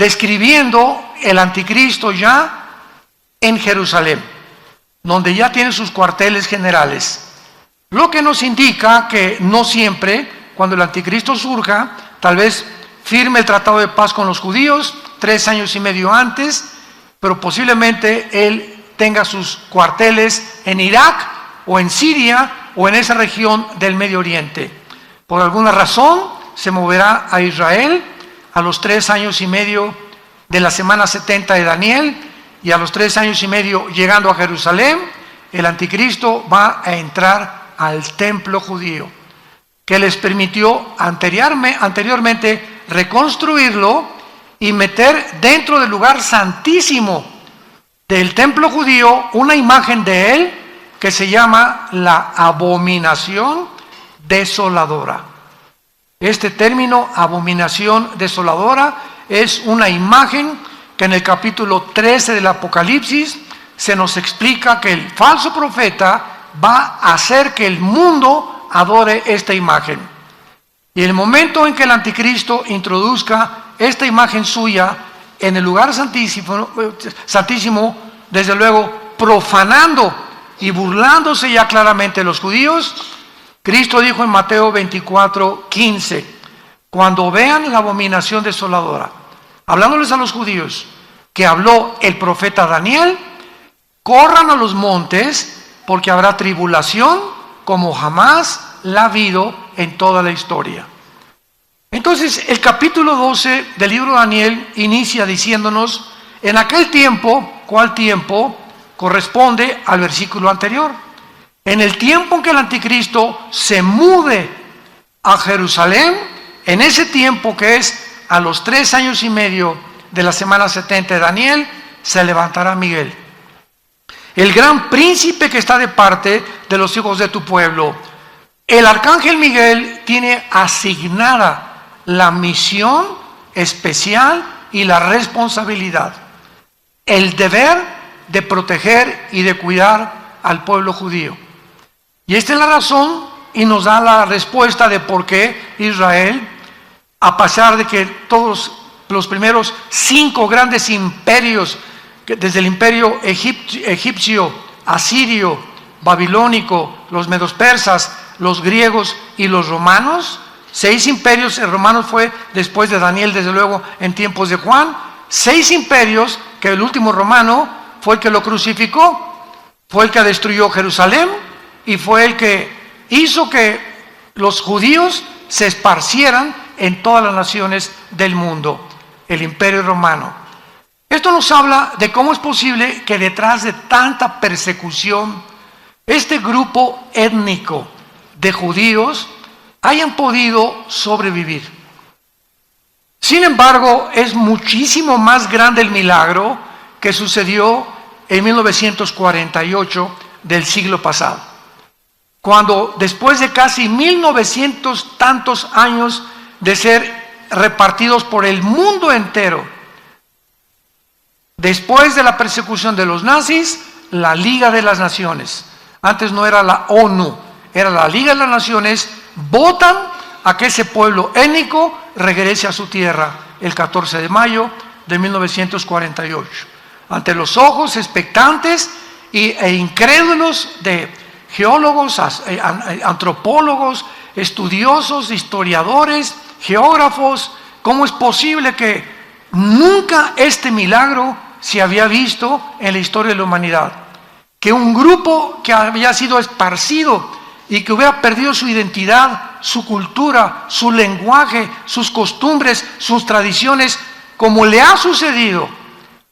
describiendo el anticristo ya en Jerusalén, donde ya tiene sus cuarteles generales. Lo que nos indica que no siempre, cuando el anticristo surja, tal vez firme el tratado de paz con los judíos 3 años y medio antes, pero posiblemente él tenga sus cuarteles en Irak o en Siria o en esa región del Medio Oriente. Por alguna razón se moverá a Israel a los 3 años y medio de la semana 70 de Daniel, y a los 3 años y medio llegando a Jerusalén, el anticristo va a entrar al templo judío, que les permitió anteriormente reconstruirlo y meter dentro del lugar santísimo del templo judío una imagen de él que se llama la abominación desoladora. Este término, abominación desoladora, es una imagen que en el capítulo 13 del Apocalipsis se nos explica que el falso profeta va a hacer que el mundo adore esta imagen. Y el momento en que el anticristo introduzca esta imagen suya en el lugar santísimo, desde luego profanando y burlándose ya claramente de los judíos, Cristo dijo en Mateo 24:15, cuando vean la abominación desoladora, hablándoles a los judíos, que habló el profeta Daniel, corran a los montes, porque habrá tribulación como jamás la ha habido en toda la historia. Entonces, el capítulo 12 del libro de Daniel inicia diciéndonos, en aquel tiempo, ¿cuál tiempo? Corresponde al versículo anterior. En el tiempo en que el anticristo se mude a Jerusalén, en ese tiempo que es a los 3 años y medio de la semana 70 de Daniel, se levantará Miguel, el gran príncipe que está de parte de los hijos de tu pueblo. El arcángel Miguel tiene asignada la misión especial y la responsabilidad, el deber de proteger y de cuidar al pueblo judío. Y esta es la razón, y nos da la respuesta de por qué Israel, a pesar de que todos los primeros 5 grandes imperios, desde el imperio egipcio, asirio, babilónico, los medos persas, los griegos y los romanos, 6 imperios, el romano fue después de Daniel, desde luego en tiempos de Juan, 6 imperios, que el último romano fue el que lo crucificó, fue el que destruyó Jerusalén y fue el que hizo que los judíos se esparcieran en todas las naciones del mundo, el imperio romano. Esto nos habla de cómo es posible que detrás de tanta persecución, este grupo étnico de judíos hayan podido sobrevivir. Sin embargo, es muchísimo más grande el milagro que sucedió en 1948 del siglo pasado, cuando después de casi 1900 tantos años de ser repartidos por el mundo entero, después de la persecución de los nazis, la Liga de las Naciones, antes no era la ONU, era la Liga de las Naciones, votan a que ese pueblo étnico regrese a su tierra el 14 de mayo de 1948, ante los ojos expectantes e incrédulos de geólogos, antropólogos, estudiosos, historiadores, geógrafos. ¿Cómo es posible que nunca este milagro se había visto en la historia de la humanidad? Que un grupo que había sido esparcido y que hubiera perdido su identidad, su cultura, su lenguaje, sus costumbres, sus tradiciones, como le ha sucedido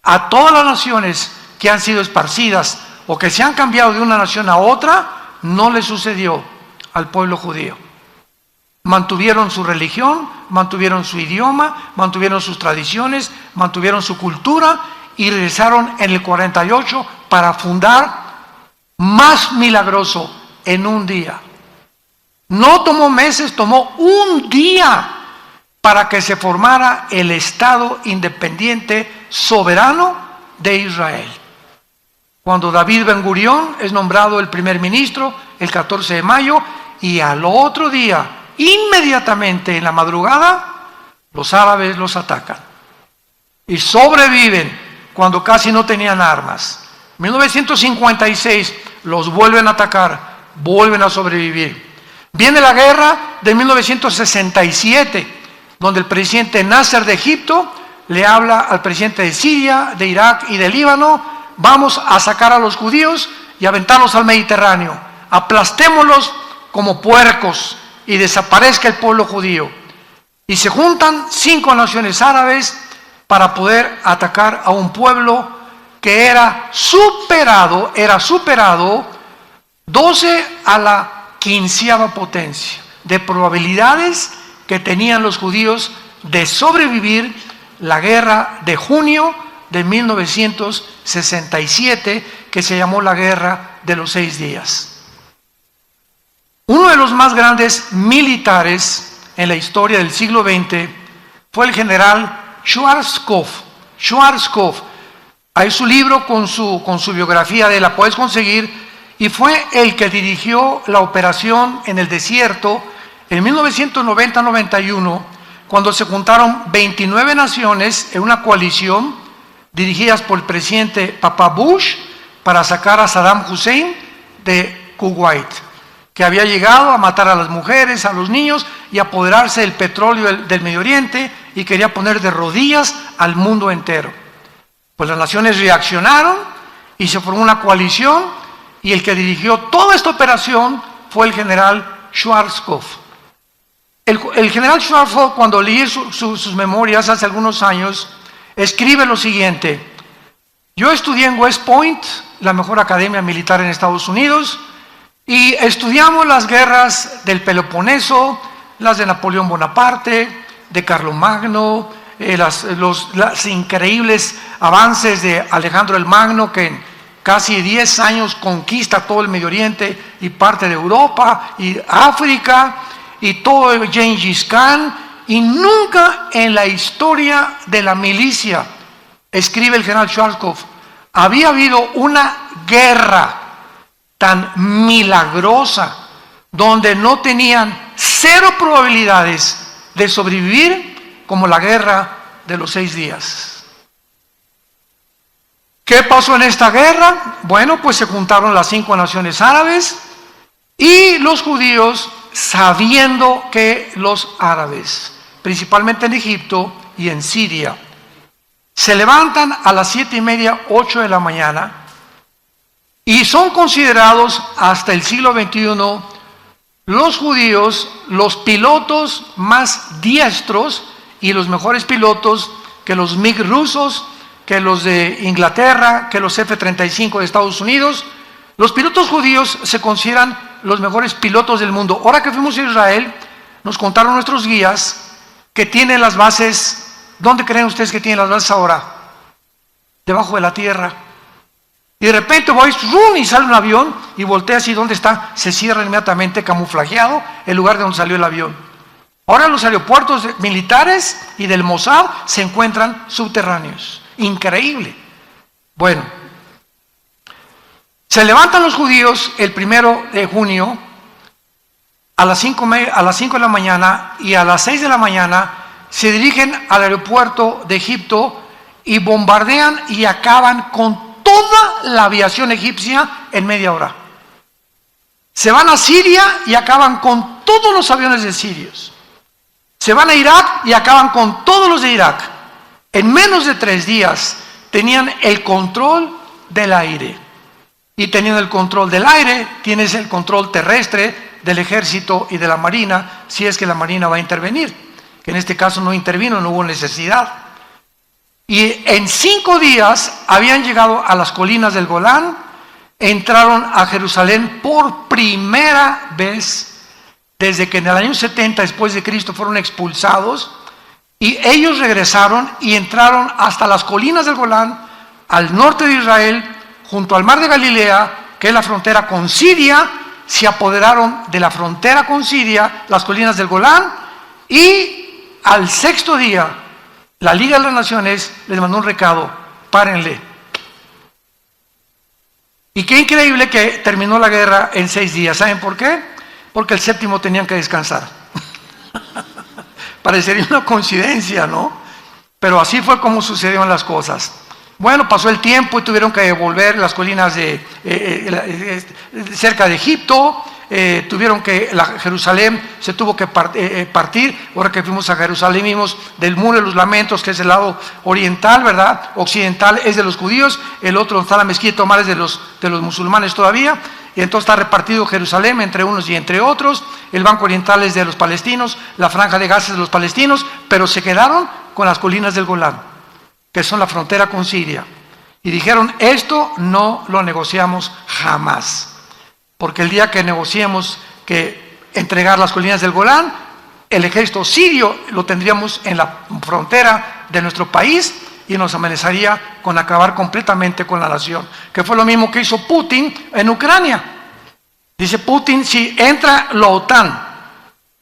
a todas las naciones que han sido esparcidas o que se han cambiado de una nación a otra, no le sucedió al pueblo judío. Mantuvieron su religión, mantuvieron su idioma, mantuvieron sus tradiciones, mantuvieron su cultura y regresaron en el 48 para fundar más milagroso en un día. No tomó meses, tomó un día para que se formara el Estado independiente soberano de Israel. Cuando David Ben Gurión es nombrado el primer ministro el 14 de mayo y al otro día, inmediatamente en la madrugada, los árabes los atacan. y sobreviven cuando casi no tenían armas. 1956 los vuelven a atacar, vuelven a sobrevivir. Viene la guerra de 1967, donde el presidente Nasser de Egipto le habla al presidente de Siria, de Irak y de Líbano: vamos a sacar a los judíos y aventarlos al Mediterráneo, aplastémoslos como puercos y desaparezca el pueblo judío. Y se juntan 5 naciones árabes para poder atacar a un pueblo que era superado 12 a la 15ª potencia de probabilidades que tenían los judíos de sobrevivir la guerra de junio de 1967, que se llamó la Guerra de los 6 días. Uno de los más grandes militares en la historia del siglo XX fue el general Schwarzkopf. Hay su libro con su biografía de la puedes conseguir, y fue el que dirigió la operación en el desierto en 1990-91, cuando se juntaron 29 naciones en una coalición dirigidas por el presidente Papa Bush para sacar a Saddam Hussein de Kuwait, que había llegado a matar a las mujeres, a los niños y apoderarse del petróleo del Medio Oriente, y quería poner de rodillas al mundo entero. Pues las naciones reaccionaron y se formó una coalición, y el que dirigió toda esta operación fue el general Schwarzkopf. El general Schwarzkopf, cuando leí sus memorias hace algunos años, escribe lo siguiente: yo estudié en West Point, la mejor academia militar en Estados Unidos, y estudiamos las guerras del Peloponeso, las de Napoleón Bonaparte, de Carlomagno, los increíbles avances de Alejandro el Magno, que en casi 10 años conquista todo el Medio Oriente y parte de Europa y África, y todo Gengis Khan, y nunca en la historia de la milicia, escribe el general Schwarzkopf, había habido una guerra tan milagrosa, donde no tenían 0 probabilidades de sobrevivir, como la guerra de los 6 días. ¿Qué pasó en esta guerra? Bueno, pues se juntaron las 5 naciones árabes y los judíos, sabiendo que los árabes, principalmente en Egipto y en Siria, se levantan a las 7:30, 8 de la mañana, y son considerados hasta el siglo XXI los judíos los pilotos más diestros y los mejores pilotos que los MiG rusos, que los de Inglaterra, que los F-35 de Estados Unidos. Los pilotos judíos se consideran los mejores pilotos del mundo. Ahora que fuimos a Israel, nos contaron nuestros guías que tienen las bases. ¿Dónde creen ustedes que tienen las bases ahora? Debajo de la tierra. Y de repente voy, y sale un avión y voltea así, ¿dónde está? Se cierra inmediatamente, camuflajeado, el lugar de donde salió el avión. Ahora los aeropuertos militares y del Mossad se encuentran subterráneos. Increíble. Bueno, se levantan los judíos el 1 de junio a las 5 de la mañana, y a las 6 de la mañana se dirigen al aeropuerto de Egipto y bombardean y acaban con toda la aviación egipcia en media hora. Se van a Siria y acaban con todos los aviones de sirios. Se van a Irak y acaban con todos los de Irak. En menos de 3 días tenían el control del aire. Y teniendo el control del aire, tienes el control terrestre del ejército y de la marina, si es que la marina va a intervenir. Que en este caso no intervino, no hubo necesidad. Y en 5 días habían llegado a las colinas del Golán, entraron a Jerusalén por primera vez desde que en el año 70 después de Cristo fueron expulsados, y ellos regresaron y entraron hasta las colinas del Golán, al norte de Israel, junto al mar de Galilea, que es la frontera con Siria. Se apoderaron de la frontera con Siria, las colinas del Golán, y al 6º día, la Liga de las Naciones les mandó un recado: párenle. Y qué increíble que terminó la guerra en 6 días. ¿Saben por qué? Porque el 7º tenían que descansar. Parecería una coincidencia, ¿no? Pero así fue como sucedieron las cosas. Bueno, pasó el tiempo y tuvieron que volver las colinas cerca de Egipto. Tuvieron que, Jerusalén se tuvo que partir. Ahora que fuimos a Jerusalén vimos del muro de los lamentos, que es el lado oriental, ¿verdad? Occidental es de los judíos, el otro donde está la mezquita Omar es de los musulmanes todavía. Y entonces está repartido Jerusalén entre unos y entre otros. El banco oriental es de los palestinos, la franja de Gaza es de los palestinos, pero se quedaron con las colinas del Golán, que son la frontera con Siria. Y dijeron, esto no lo negociamos jamás. Porque el día que negociemos que entregar las colinas del Golán, el ejército sirio lo tendríamos en la frontera de nuestro país y nos amenazaría con acabar completamente con la nación. Que fue lo mismo que hizo Putin en Ucrania. Dice Putin, si entra la OTAN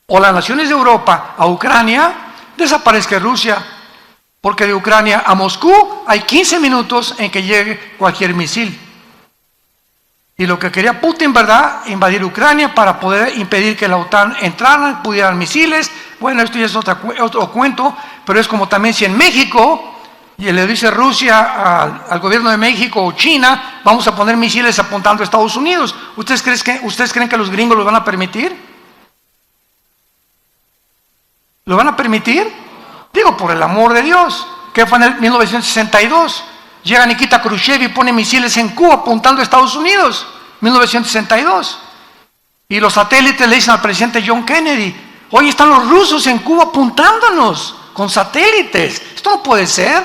o las naciones de Europa a Ucrania, desaparezca Rusia. Porque de Ucrania a Moscú hay 15 minutos en que llegue cualquier misil. Y lo que quería Putin, ¿verdad? Invadir Ucrania para poder impedir que la OTAN entrara, pudieran misiles. Bueno, esto ya es otro cuento, pero es como también si en México, y le dice Rusia al gobierno de México o China, vamos a poner misiles apuntando a Estados Unidos. ¿Ustedes creen que los gringos lo van a permitir? ¿Lo van a permitir? Digo, por el amor de Dios. ¿Qué fue en el 1962? Llega Nikita Khrushchev y pone misiles en Cuba apuntando a Estados Unidos, 1962. Y los satélites le dicen al presidente John Kennedy, hoy están los rusos en Cuba apuntándonos con satélites. Esto no puede ser.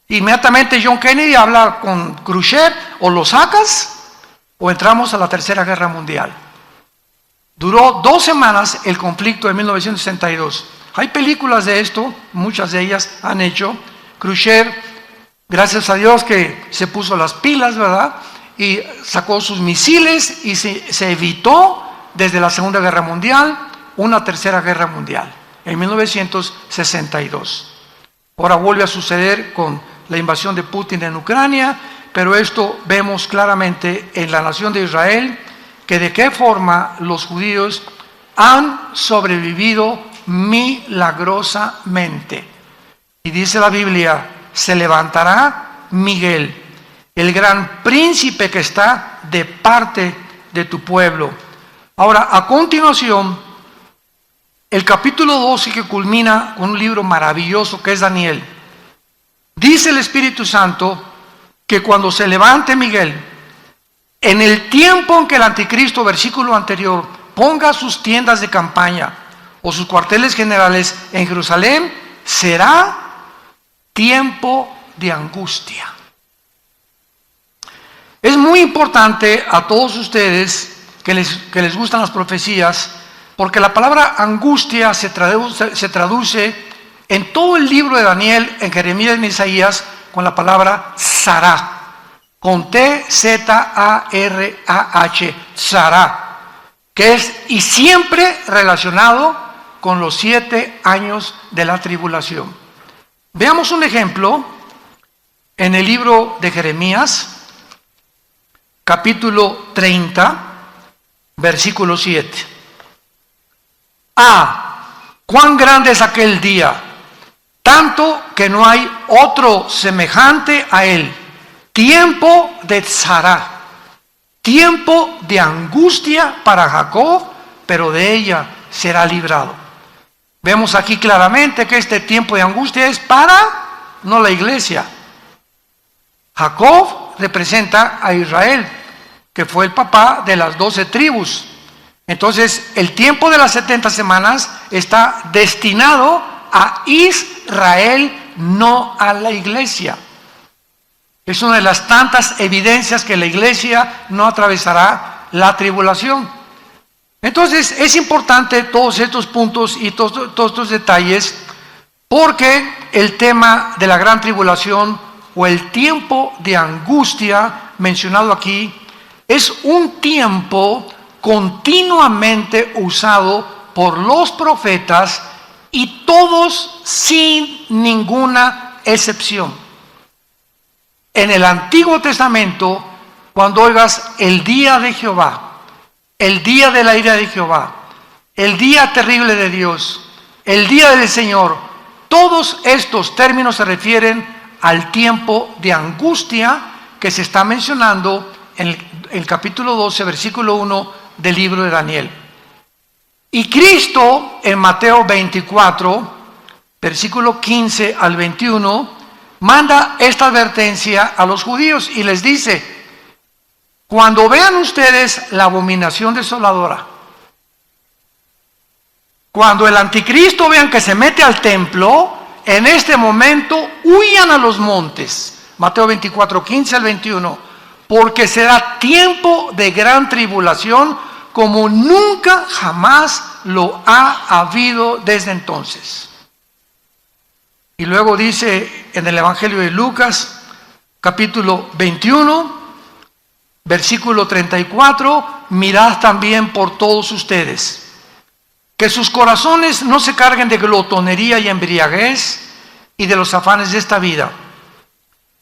Inmediatamente John Kennedy habla con Khrushchev, o lo sacas o entramos a la Tercera Guerra Mundial. Duró 2 semanas el conflicto de 1962. Hay películas de esto, muchas de ellas han hecho. Khrushchev, gracias a Dios que se puso las pilas, ¿verdad? Y sacó sus misiles y se evitó desde la Segunda Guerra Mundial una Tercera Guerra Mundial, en 1962. Ahora vuelve a suceder con la invasión de Putin en Ucrania, pero esto vemos claramente en la nación de Israel, que de qué forma los judíos han sobrevivido milagrosamente. Y dice la Biblia, se levantará Miguel, el gran príncipe que está de parte de tu pueblo. Ahora, a continuación, el capítulo 12 que culmina con un libro maravilloso que es Daniel. Dice el Espíritu Santo que cuando se levante Miguel, en el tiempo en que el anticristo, versículo anterior, ponga sus tiendas de campaña o sus cuarteles generales en Jerusalén, será tiempo de angustia. Es muy importante a todos ustedes que les gustan las profecías, porque la palabra angustia se traduce en todo el libro de Daniel, en Jeremías y en Isaías, con la palabra Sarah, con T-Z-A-R-A-H, Sarah, que es y siempre relacionado con los 7 años de la tribulación. Veamos un ejemplo en el libro de Jeremías, capítulo 30, versículo 7. Cuán grande es aquel día, tanto que no hay otro semejante a él. Tiempo de tzara, tiempo de angustia para Jacob, pero de ella será librado. Vemos aquí claramente que este tiempo de angustia es para, no la iglesia. Jacob representa a Israel, que fue el papá de las 12 tribus. Entonces, el tiempo de las 70 semanas está destinado a Israel, no a la iglesia. Es una de las tantas evidencias que la iglesia no atravesará la tribulación. Entonces, es importante todos estos puntos y todos estos detalles, porque el tema de la gran tribulación o el tiempo de angustia mencionado aquí es un tiempo continuamente usado por los profetas y todos sin ninguna excepción. En el Antiguo Testamento, cuando oigas el día de Jehová, el día de la ira de Jehová, el día terrible de Dios, el día del Señor, Todos estos términos se refieren al tiempo de angustia que se está mencionando en el capítulo 12, versículo 1 del libro de Daniel. Y Cristo en Mateo 24, versículo 15 al 21, manda esta advertencia a los judíos y les dice: cuando vean ustedes la abominación desoladora, cuando el anticristo vean que se mete al templo, en este momento huyan a los montes. Mateo 24, 15 al 21, porque será tiempo de gran tribulación como nunca jamás lo ha habido desde entonces. Y luego dice en el Evangelio de Lucas, capítulo 21, versículo 34, mirad también por todos ustedes, que sus corazones no se carguen de glotonería y embriaguez y de los afanes de esta vida.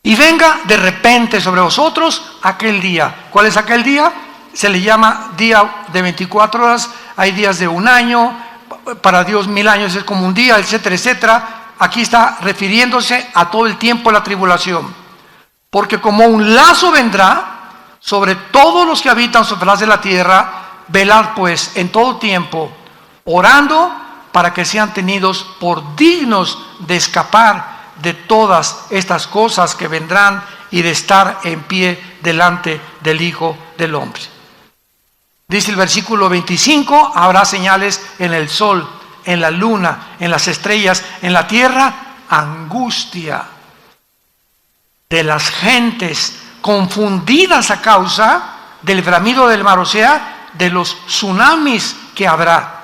Y venga de repente sobre vosotros aquel día. ¿Cuál es aquel día? Se le llama día de 24 horas, hay días de un año, para Dios 1000 años es como un día, etcétera, etcétera. Aquí está refiriéndose a todo el tiempo de la tribulación. Porque como un lazo vendrá sobre todos los que habitan sobre la faz de la tierra, velad pues en todo tiempo, orando para que sean tenidos por dignos de escapar de todas estas cosas que vendrán y de estar en pie delante del Hijo del Hombre. Dice el versículo 25, habrá señales en el sol, en la luna, en las estrellas, en la tierra, angustia de las gentes confundidas a causa del bramido del mar, o sea, de los tsunamis que habrá,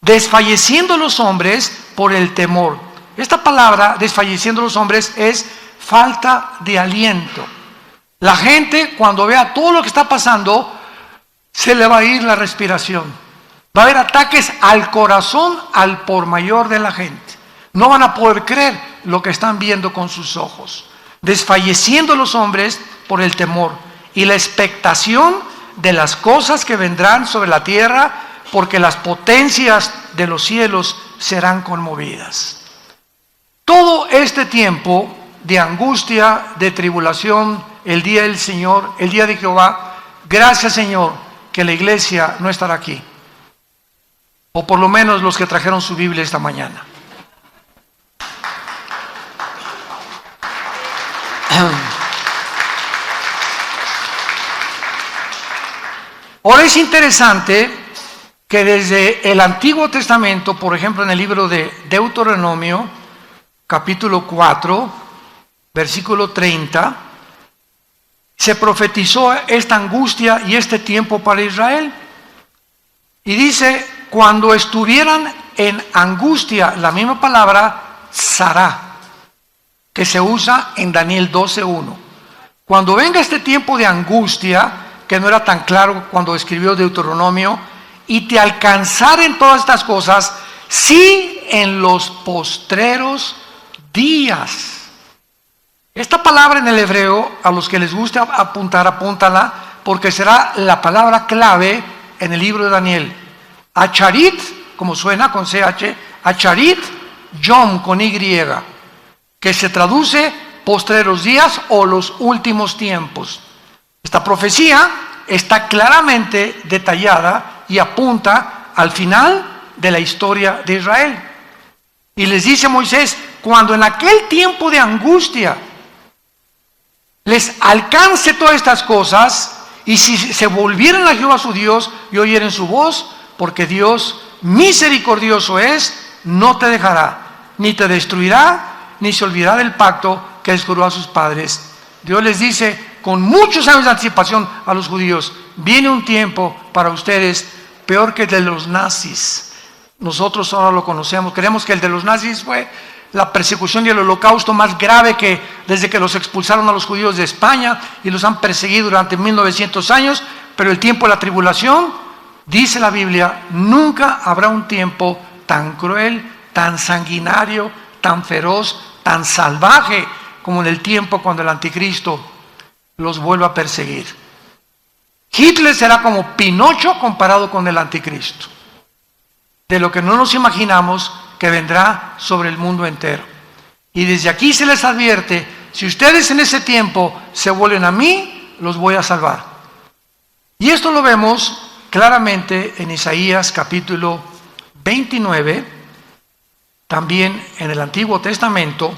desfalleciendo los hombres por el temor. Esta palabra, desfalleciendo los hombres, es falta de aliento. La gente, cuando vea todo lo que está pasando, se le va a ir la respiración. Va a haber ataques al corazón, al por mayor de la gente. No van a poder creer lo que están viendo con sus ojos. Desfalleciendo los hombres por el temor y la expectación de las cosas que vendrán sobre la tierra, porque las potencias de los cielos serán conmovidas. Todo este tiempo de angustia, de tribulación, el día del Señor, el día de Jehová, gracias Señor que la iglesia no estará aquí, o por lo menos los que trajeron su Biblia esta mañana. Ahora es interesante que desde el Antiguo Testamento, por ejemplo en el libro de Deuteronomio, capítulo 4, versículo 30, se profetizó esta angustia y este tiempo para Israel. Y dice, cuando estuvieran en angustia, la misma palabra, Sará, que se usa en Daniel 12:1. Cuando venga este tiempo de angustia, que no era tan claro cuando escribió Deuteronomio, y te alcanzaren todas estas cosas, sí en los postreros días. Esta palabra en el hebreo, a los que les guste apuntar, apúntala, porque será la palabra clave en el libro de Daniel. Acharit, como suena con CH, Acharit, Yom con Y, que se traduce postreros días o los últimos tiempos. Esta profecía está claramente detallada y apunta al final de la historia de Israel. Y les dice Moisés, cuando en aquel tiempo de angustia les alcance todas estas cosas, y si se volvieran a Jehová su Dios y oyeren su voz, porque Dios misericordioso es, no te dejará, ni te destruirá, ni se olvidará del pacto que les juró a sus padres. Dios les dice con muchos años de anticipación a los judíos, viene un tiempo para ustedes peor que el de los nazis. Nosotros ahora lo conocemos, creemos que el de los nazis fue la persecución y el holocausto más grave que desde que los expulsaron a los judíos de España y los han perseguido durante 1900 años, pero el tiempo de la tribulación, dice la Biblia, nunca habrá un tiempo tan cruel, tan sanguinario, tan feroz, tan salvaje como en el tiempo cuando el anticristo los vuelva a perseguir. Hitler será como Pinocho comparado con el anticristo. De lo que no nos imaginamos que vendrá sobre el mundo entero. Y desde aquí se les advierte, si ustedes en ese tiempo se vuelven a mí, los voy a salvar. Y esto lo vemos claramente en Isaías capítulo 29, también en el Antiguo Testamento,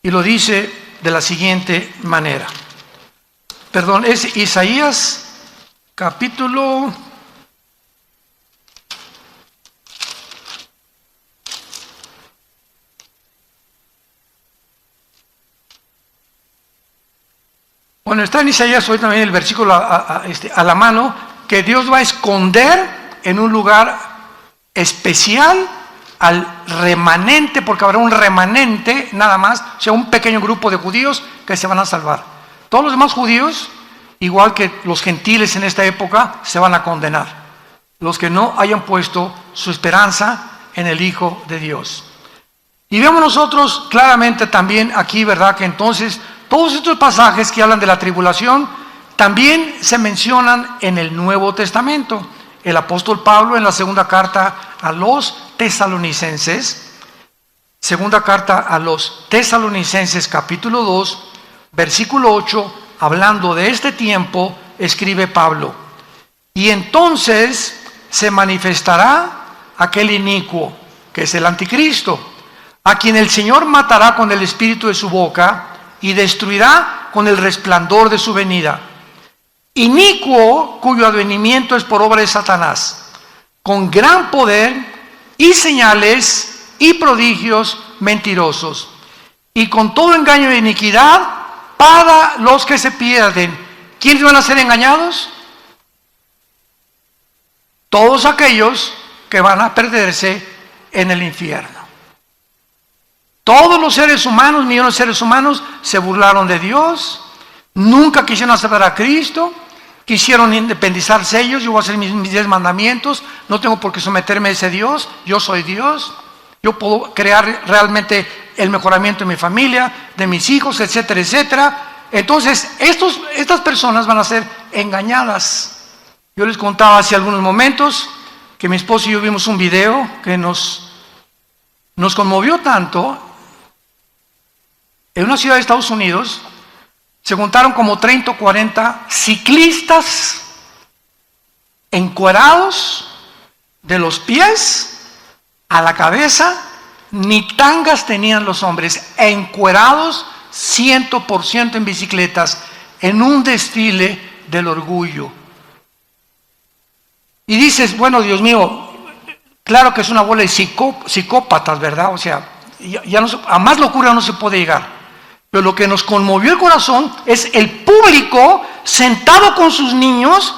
y lo dice de la siguiente manera. Perdón, es Isaías capítulo 29. Está en Isaías hoy también el versículo a la mano, que Dios va a esconder en un lugar especial al remanente, porque habrá un remanente nada más, o sea, un pequeño grupo de judíos que se van a salvar. Todos los demás judíos, igual que los gentiles en esta época, se van a condenar. Los que no hayan puesto su esperanza en el Hijo de Dios. Y vemos nosotros claramente también aquí, ¿verdad?, que entonces todos estos pasajes que hablan de la tribulación también se mencionan en el Nuevo Testamento. El apóstol Pablo en la segunda carta a los Tesalonicenses, segunda carta a los Tesalonicenses capítulo 2, versículo 8, hablando de este tiempo, escribe Pablo: y entonces se manifestará aquel inicuo, que es el anticristo, a quien el Señor matará con el espíritu de su boca y destruirá con el resplandor de su venida. Inicuo, cuyo advenimiento es por obra de Satanás, con gran poder y señales y prodigios mentirosos, y con todo engaño de iniquidad para los que se pierden. ¿Quiénes van a ser engañados? Todos aquellos que van a perderse en el infierno. Todos los seres humanos, millones de seres humanos, se burlaron de Dios, nunca quisieron aceptar a Cristo, quisieron independizarse ellos. Yo voy a hacer mis 10 mandamientos, no tengo por qué someterme a ese Dios, yo soy Dios, yo puedo crear realmente el mejoramiento de mi familia, de mis hijos, etcétera, etcétera. Entonces, estas personas van a ser engañadas. Yo les contaba hace algunos momentos que mi esposo y yo vimos un video que nos conmovió tanto. En una ciudad de Estados Unidos se juntaron como 30 o 40 ciclistas encuerados de los pies a la cabeza, ni tangas tenían los hombres, encuerados 100% en bicicletas, en un desfile del orgullo. Y dices, bueno, Dios mío, claro que es una bola de psicópatas, ¿verdad? O sea, ya no, a más locura no se puede llegar. Pero lo que nos conmovió el corazón es el público sentado con sus niños.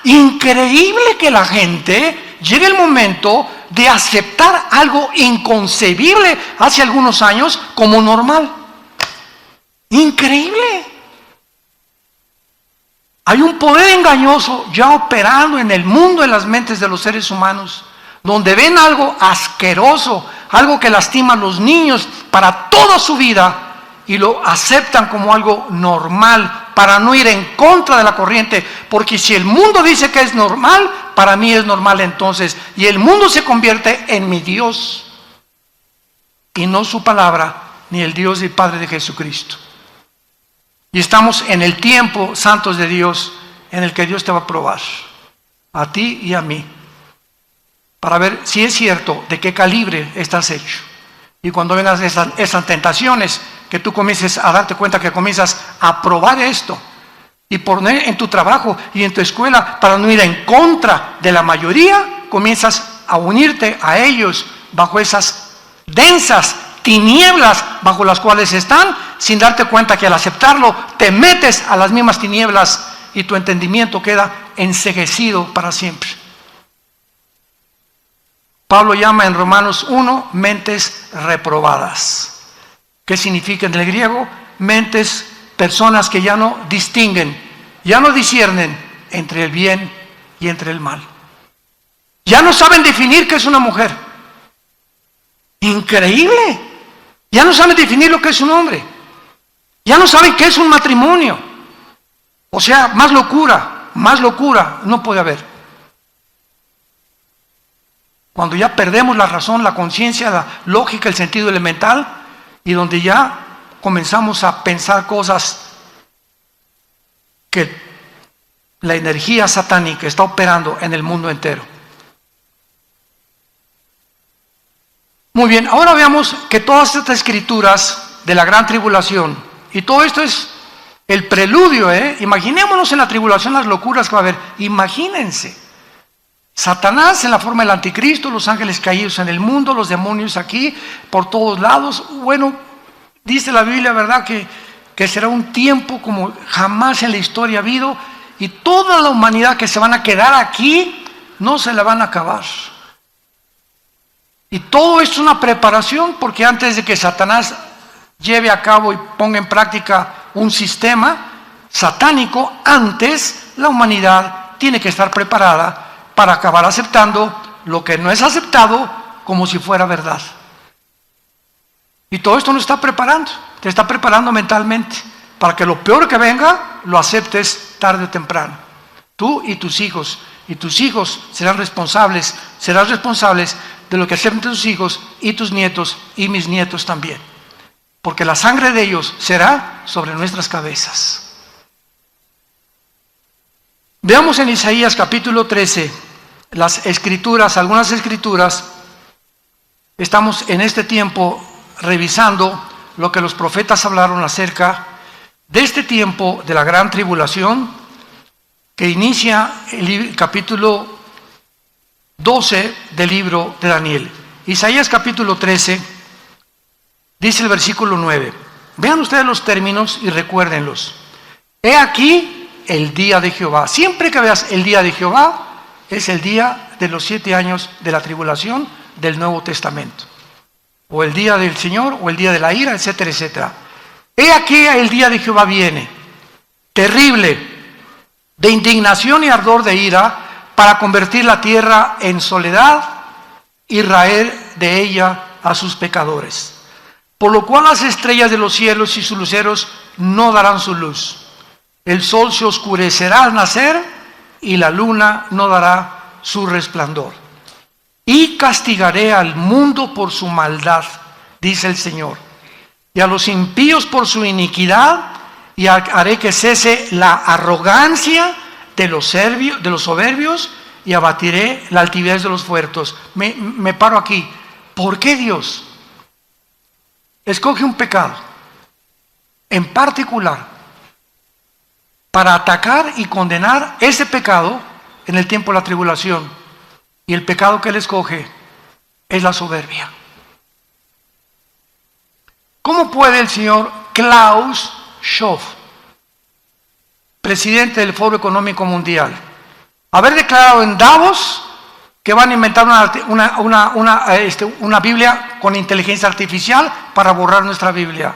Increíble que la gente llegue el momento de aceptar algo inconcebible hace algunos años como normal. Increíble. Hay un poder engañoso ya operando en el mundo, en las mentes de los seres humanos, donde ven algo asqueroso, algo que lastima a los niños para toda su vida, y lo aceptan como algo normal para no ir en contra de la corriente, porque si el mundo dice que es normal, para mí es normal entonces, y el mundo se convierte en mi Dios y no su palabra, ni el Dios y Padre de Jesucristo. Y estamos en el tiempo, santos de Dios, en el que Dios te va a probar, a ti y a mí, para ver si es cierto de qué calibre estás hecho. Y cuando vengan esas tentaciones, que tú comiences a darte cuenta que comienzas a probar esto, y poner en tu trabajo y en tu escuela, para no ir en contra de la mayoría, comienzas a unirte a ellos bajo esas densas tinieblas bajo las cuales están, sin darte cuenta que al aceptarlo te metes a las mismas tinieblas y tu entendimiento queda enceguecido para siempre. Pablo llama en Romanos 1 mentes reprobadas. ¿Qué significa en el griego? Mentes, personas que ya no distinguen, ya no disciernen entre el bien y entre el mal. Ya no saben definir qué es una mujer. Increíble. Ya no saben definir lo que es un hombre. Ya no saben qué es un matrimonio. O sea, más locura. más locura no puede haber. Cuando ya perdemos la razón, la conciencia, la lógica, el sentido elemental, y donde ya comenzamos a pensar cosas que la energía satánica está operando en el mundo entero. Muy bien, ahora veamos que todas estas escrituras de la gran tribulación, y todo esto es el preludio, imaginémonos en la tribulación las locuras que va a haber, imagínense. Satanás en la forma del anticristo, los ángeles caídos en el mundo, los demonios aquí, por todos lados. Bueno, dice la Biblia, ¿verdad?, que será un tiempo como jamás en la historia ha habido, y toda la humanidad que se van a quedar aquí, no se la van a acabar. Y todo esto es una preparación, porque antes de que Satanás lleve a cabo y ponga en práctica un sistema satánico, antes la humanidad tiene que estar preparada para acabar aceptando lo que no es aceptado como si fuera verdad. Y todo esto nos está preparando, te está preparando mentalmente para que lo peor que venga lo aceptes tarde o temprano. Tú y tus hijos serás responsables de lo que acepten tus hijos y tus nietos y mis nietos también, porque la sangre de ellos será sobre nuestras cabezas. Veamos en Isaías capítulo 13 las escrituras, algunas escrituras. Estamos en este tiempo revisando lo que los profetas hablaron acerca de este tiempo de la gran tribulación, que inicia el capítulo 12 del libro de Daniel. Isaías capítulo 13, dice el versículo 9. Vean ustedes los términos y recuérdenlos. He aquí el día de Jehová. Siempre que veas el día de Jehová, es el día de los 7 años de la tribulación del Nuevo Testamento. O el día del Señor, o el día de la ira, etcétera, etcétera. He aquí el día de Jehová viene, terrible, de indignación y ardor de ira, para convertir la tierra en soledad y raer de ella a sus pecadores. Por lo cual las estrellas de los cielos y sus luceros no darán su luz. El sol se oscurecerá al nacer y la luna no dará su resplandor. Y castigaré al mundo por su maldad, dice el Señor, y a los impíos por su iniquidad, y haré que cese la arrogancia de los soberbios, y abatiré la altivez de los fuertes. Me paro aquí. ¿Por qué Dios escoge un pecado en particular para atacar y condenar ese pecado en el tiempo de la tribulación? Y el pecado que Él escoge es la soberbia. ¿Cómo puede el señor Klaus Schwab, presidente del Foro Económico Mundial, haber declarado en Davos que van a inventar una Biblia con inteligencia artificial para borrar nuestra Biblia?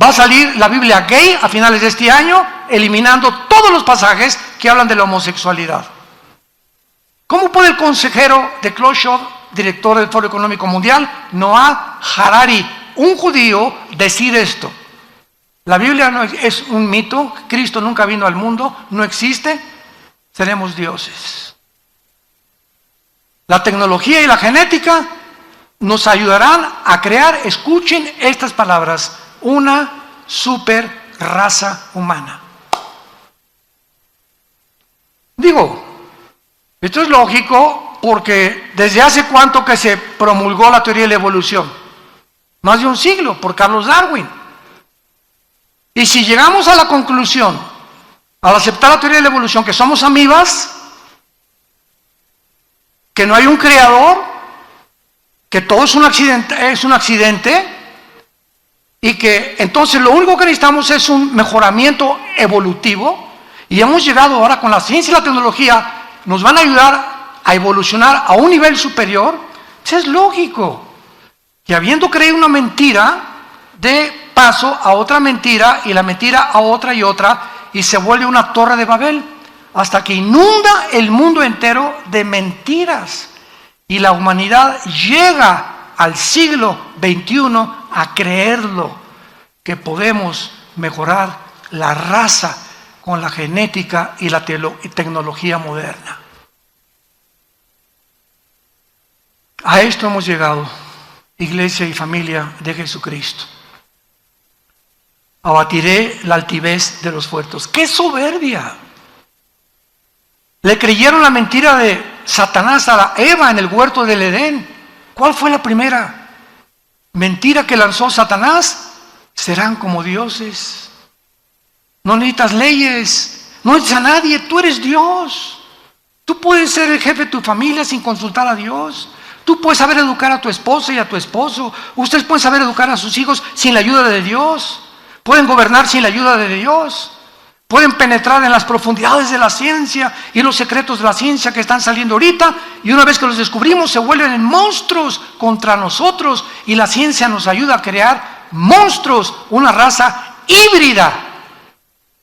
Va a salir la Biblia gay a finales de este año, eliminando todos los pasajes que hablan de la homosexualidad. ¿Cómo puede el consejero de Klaus Schwab, director del Foro Económico Mundial, Noah Harari, un judío, decir esto? La Biblia no es un mito, Cristo nunca vino al mundo, no existe, seremos dioses. La tecnología y la genética nos ayudarán a crear, escuchen estas palabras, una super raza humana. Digo, esto es lógico porque desde hace cuánto que se promulgó la teoría de la evolución, más de un siglo, por Carlos Darwin. Y si llegamos a la conclusión, al aceptar la teoría de la evolución, que somos amibas, que no hay un creador, que todo es un accidente, y que entonces lo único que necesitamos es un mejoramiento evolutivo, y hemos llegado ahora con la ciencia y la tecnología, nos van a ayudar a evolucionar a un nivel superior. Pues es lógico que habiendo creído una mentira, dé paso a otra mentira, y la mentira a otra y otra, y se vuelve una torre de Babel, hasta que inunda el mundo entero de mentiras, y la humanidad llega al siglo XXI a creerlo, que podemos mejorar la raza con la genética y la tecnología moderna. A esto hemos llegado, iglesia y familia de Jesucristo. Abatiré la altivez de los fuertes. ¡Qué soberbia! Le creyeron la mentira de Satanás a Eva en el huerto del Edén. ¿Cuál fue la primera mentira que lanzó Satanás? Serán como dioses. No necesitas leyes, no necesitas a nadie, tú eres Dios. Tú puedes ser el jefe de tu familia sin consultar a Dios. Tú puedes saber educar a tu esposa y a tu esposo. Ustedes pueden saber educar a sus hijos sin la ayuda de Dios. Pueden gobernar sin la ayuda de Dios. Pueden penetrar en las profundidades de la ciencia y los secretos de la ciencia que están saliendo ahorita. Y una vez que los descubrimos se vuelven monstruos contra nosotros. Y la ciencia nos ayuda a crear monstruos, una raza híbrida.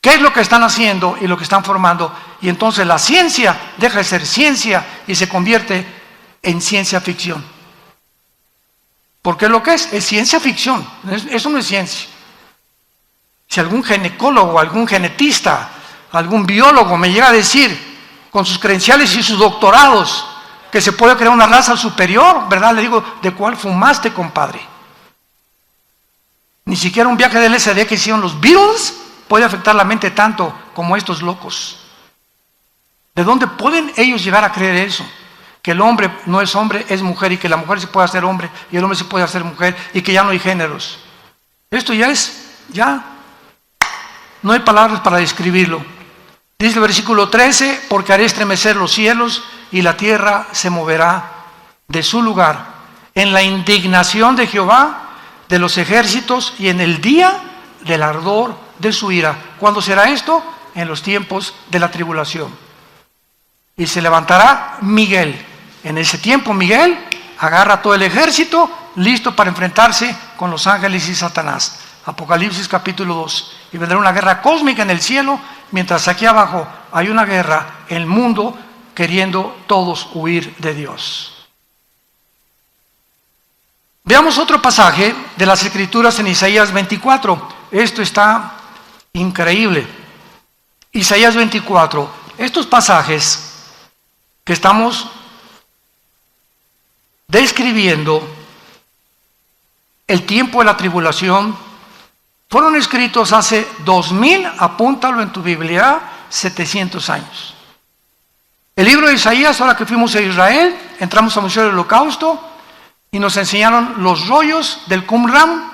¿Qué es lo que están haciendo y lo que están formando? Y entonces la ciencia deja de ser ciencia y se convierte en ciencia ficción. Porque lo que es ciencia ficción, eso no es ciencia. Si algún ginecólogo, algún genetista, algún biólogo me llega a decir, con sus credenciales y sus doctorados, que se puede crear una raza superior, ¿verdad? Le digo, ¿de cuál fumaste, compadre? Ni siquiera un viaje del LSD que hicieron los Beatles puede afectar la mente tanto como estos locos. ¿De dónde pueden ellos llegar a creer eso? Que el hombre no es hombre, es mujer, y que la mujer se puede hacer hombre y el hombre se puede hacer mujer, y que ya no hay géneros. Esto ya no hay palabras para describirlo. Dice el versículo 13, porque haré estremecer los cielos y la tierra se moverá de su lugar en la indignación de Jehová de los ejércitos y en el día del ardor de su ira. ¿Cuándo será esto? En los tiempos de la tribulación. Y se levantará Miguel. En ese tiempo Miguel agarra todo el ejército listo para enfrentarse con los ángeles y Satanás. Apocalipsis capítulo 2. Y vendrá una guerra cósmica en el cielo, mientras aquí abajo hay una guerra en el mundo queriendo todos huir de Dios. Veamos otro pasaje de las Escrituras en Isaías 24. Esto está increíble. Isaías 24. Estos pasajes que estamos describiendo el tiempo de la tribulación fueron escritos hace 2000, apúntalo en tu Biblia, 700 años. El libro de Isaías, ahora que fuimos a Israel, entramos al Museo del Holocausto y nos enseñaron los rollos del Qumran,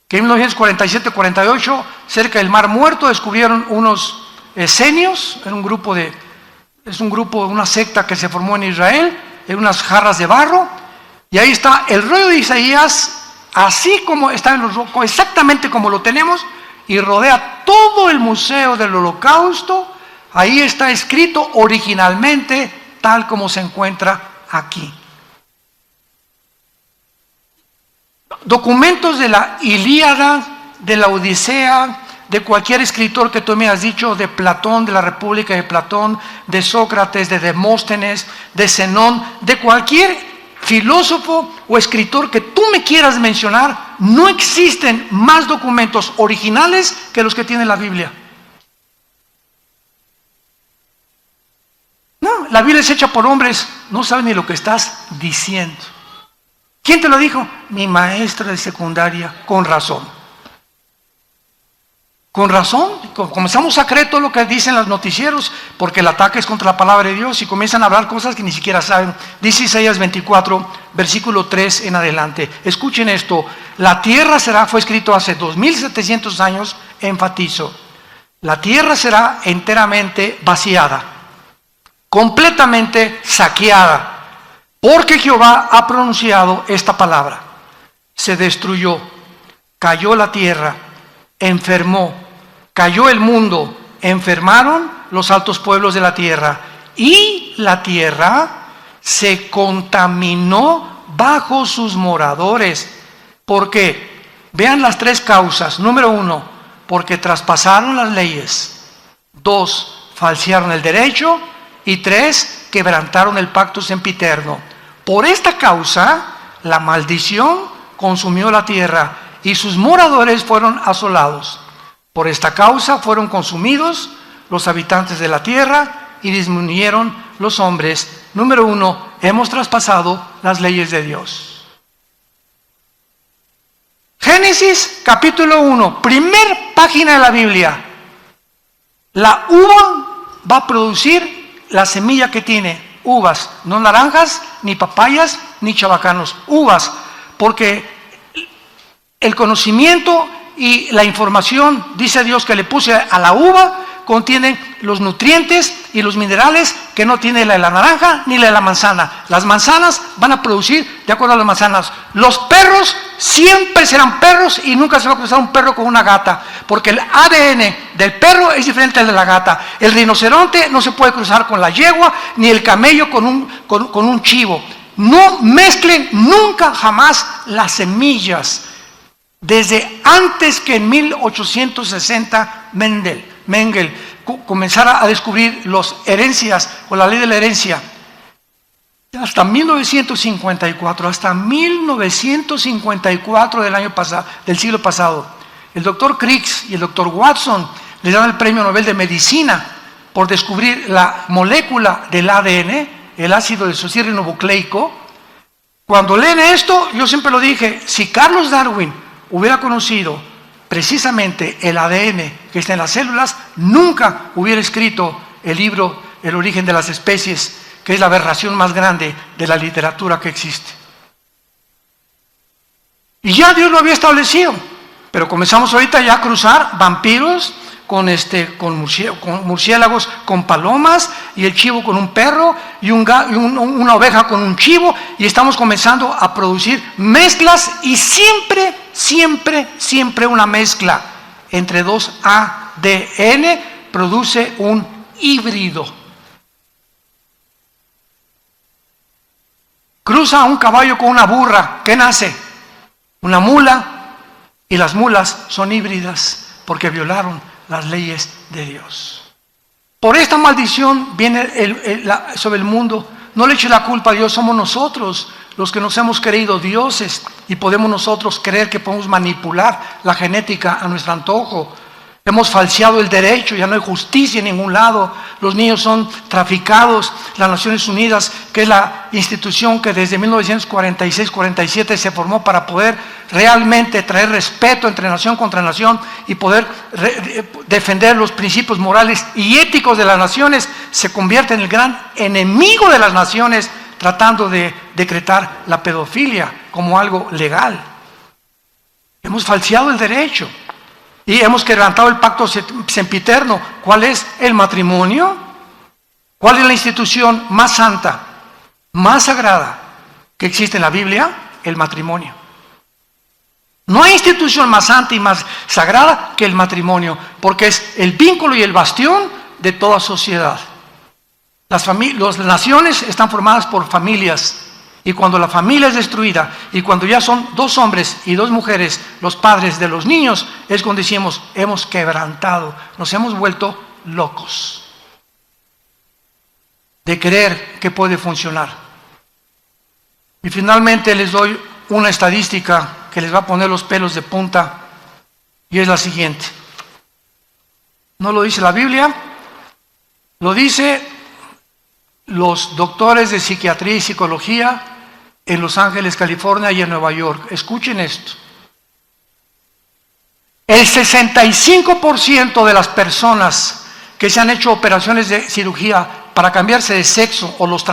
que en 1947-48, cerca del Mar Muerto, descubrieron unos esenios, es un grupo, una secta que se formó en Israel, en unas jarras de barro, y ahí está el rollo de Isaías, así como está en los rocos, exactamente como lo tenemos, y rodea todo el Museo del Holocausto. Ahí está escrito originalmente tal como se encuentra aquí. Documentos de la Ilíada, de la Odisea, de cualquier escritor que tú me has dicho, de Platón, de la República de Platón, de Sócrates, de Demóstenes, de Zenón, de cualquier filósofo o escritor que tú me quieras mencionar, no existen más documentos originales que los que tiene la Biblia. No, la Biblia es hecha por hombres, no saben ni lo que estás diciendo. ¿Quién te lo dijo? Mi maestra de secundaria, con razón. Con razón, comenzamos a creer todo lo que dicen los noticieros, porque el ataque es contra la palabra de Dios y comienzan a hablar cosas que ni siquiera saben. Dice Isaías 24, versículo 3 en adelante. Escuchen esto, la tierra fue escrito hace 2700 años, enfatizo. La tierra será enteramente vaciada, completamente saqueada, porque Jehová ha pronunciado esta palabra. Se destruyó, cayó la tierra, enfermó, cayó el mundo, enfermaron los altos pueblos de la tierra, y la tierra se contaminó bajo sus moradores. ¿Por qué? Vean las tres causas. Número 1, porque traspasaron las leyes. 2, falsearon el derecho. Y 3, quebrantaron el pacto sempiterno. Por esta causa, la maldición consumió la tierra y sus moradores fueron asolados. Por esta causa fueron consumidos los habitantes de la tierra y disminuyeron los hombres. Número 1, hemos traspasado las leyes de Dios. Génesis capítulo 1, primer página de la Biblia. La uva va a producir la semilla que tiene, uvas, no naranjas, ni papayas, ni chabacanos, uvas, porque el conocimiento y la información, dice Dios, que le puse a la uva, contienen los nutrientes y los minerales que no tiene la de la naranja ni la de la manzana. Las manzanas van a producir de acuerdo a las manzanas. Los perros siempre serán perros y nunca se va a cruzar un perro con una gata, porque el ADN del perro es diferente al de la gata. El rinoceronte no se puede cruzar con la yegua, ni el camello con un chivo. No mezclen nunca jamás las semillas. Desde antes que en 1860 Mengele comenzara a descubrir las herencias o la ley de la herencia, hasta 1954 del siglo pasado, el doctor Crick y el doctor Watson le dan el premio Nobel de Medicina por descubrir la molécula del ADN, el ácido desoxirribonucleico. Cuando leen esto, yo siempre lo dije, si Charles Darwin hubiera conocido precisamente el ADN que está en las células, nunca hubiera escrito el libro El origen de las especies, que es la aberración más grande de la literatura que existe. Y ya Dios lo había establecido, pero comenzamos ahorita ya a cruzar vampiros con murciélagos, con palomas, y el chivo con un perro, y una oveja con un chivo, y estamos comenzando a producir mezclas, y siempre una mezcla entre dos ADN produce un híbrido. Cruza un caballo con una burra, ¿qué nace? Una mula, y las mulas son híbridas porque violaron las leyes de Dios. Por esta maldición viene sobre el mundo. No le eche la culpa a Dios, somos nosotros los que nos hemos creído dioses y podemos nosotros creer que podemos manipular la genética a nuestro antojo. Hemos falseado el derecho, ya no hay justicia en ningún lado. Los niños son traficados. Las Naciones Unidas, que es la institución que desde 1946-47 se formó para poder realmente traer respeto entre nación contra nación y poder defender los principios morales y éticos de las naciones, se convierte en el gran enemigo de las naciones, tratando de decretar la pedofilia como algo legal. Hemos falseado el derecho. Y hemos quebrantado el pacto sempiterno. ¿Cuál es el matrimonio? ¿Cuál es la institución más santa, más sagrada que existe en la Biblia? El matrimonio. No hay institución más santa y más sagrada que el matrimonio, porque es el vínculo y el bastión de toda sociedad. Las naciones están formadas por familias. Y cuando la familia es destruida, y cuando ya son 2 hombres y 2 mujeres, los padres de los niños, es cuando decimos, hemos quebrantado, nos hemos vuelto locos de creer que puede funcionar. Y finalmente les doy una estadística que les va a poner los pelos de punta, y es la siguiente. No lo dice la Biblia, lo dice los doctores de psiquiatría y psicología en Los Ángeles, California, y en Nueva York. Escuchen esto. El 65% de las personas que se han hecho operaciones de cirugía para cambiarse de sexo o los